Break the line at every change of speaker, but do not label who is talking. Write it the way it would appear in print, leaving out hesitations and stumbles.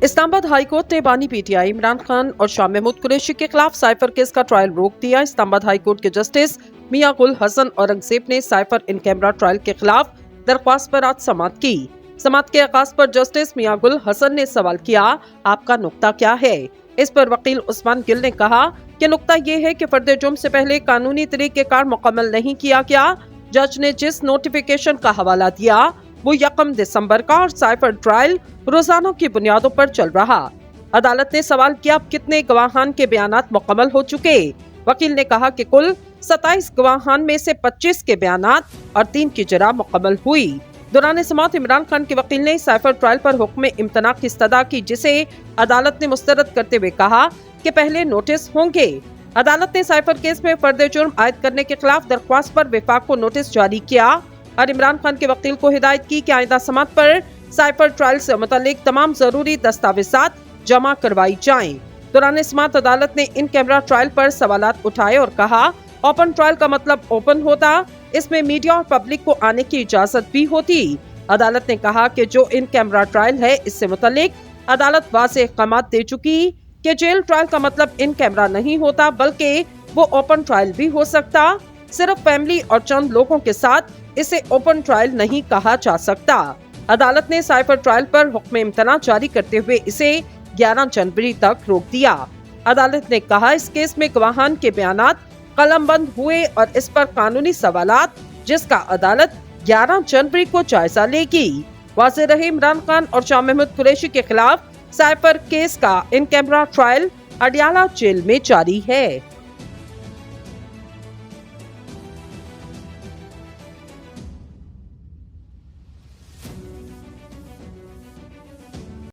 Islamabad high court ने बानी PTI Imran Khan और शाह महमूद कुरैशी के खिलाफ साइफर केस का ट्रायल रोक दिया। इस्लामाबाद हाई कोर्ट के जस्टिस मियां गुल हसन औरंगजेब ने साइफर इन कैमरा ट्रायल के खिलाफ दरख्वास्त पर आज समाअत की। समाअत के आगाज पर जस्टिस मियां गुल हसन ने सवाल किया, आपका नुक्ता क्या है? इस पर वकील उस्मान गिल ने कहा कि नुक्ता ये है कि फर्द जुर्म से पहले कानूनी तरीक़ेकार मुकम्मल नहीं किया गया। जज ने जिस नोटिफिकेशन का हवाला दिया वो 1 दिसंबर का और साइफर ट्रायल रोजाना की बुनियादों पर चल रहा। अदालत ने सवाल किया, अब कितने गवाहान के बयानात मुकम्मल हो चुके? वकील ने कहा कि कुल 27 गवाहान में से 25 के बयानात और 3 की जरा मुकम्मल हुई। दौरान समाअत इमरान खान के वकील ने साइफर ट्रायल पर हुक्म इम्तना की इस्तदा की, जिसे अदालत ने मुस्तरद करते हुए कहा कि पहले नोटिस होंगे। अदालत ने साइफर केस में फर्द जुर्म आयद करने के खिलाफ दरख्वास्त पर विफाक को नोटिस जारी किया और इमरान खान के वकील को हिदायत की कि आइंदा समाअत पर साइफर ट्रायल से मुतालिक तमाम जरूरी दस्तावेजात जमा करवाई जाएं। दौरान समाअत अदालत ने इन कैमरा ट्रायल पर सवालात उठाए और कहा, ओपन ट्रायल का मतलब ओपन होता, इसमें मीडिया और पब्लिक को आने की इजाजत भी होती। अदालत ने कहा कि जो इन कैमरा ट्रायल है इससे मुतालिक अदालत वाज़ेह अहकामात दे चुकी कि जेल ट्रायल का मतलब इन कैमरा नहीं होता, बल्कि वो ओपन ट्रायल भी हो सकता। सिर्फ फैमिली और चंद लोगों के साथ इसे ओपन ट्रायल नहीं कहा जा सकता। अदालत ने साइफर ट्रायल पर हुक्म इम्तना जारी करते हुए इसे 11 जनवरी तक रोक दिया। अदालत ने कहा, इस केस में गवाहान के बयानात कलमबंद हुए और इस पर कानूनी सवालात जिसका अदालत 11 जनवरी को जायजा लेगी। वाज़ेह रहे, इमरान खान और शाह महमूद कुरैशी के खिलाफ साइफर केस का in camera trial Adiala jail में जारी है।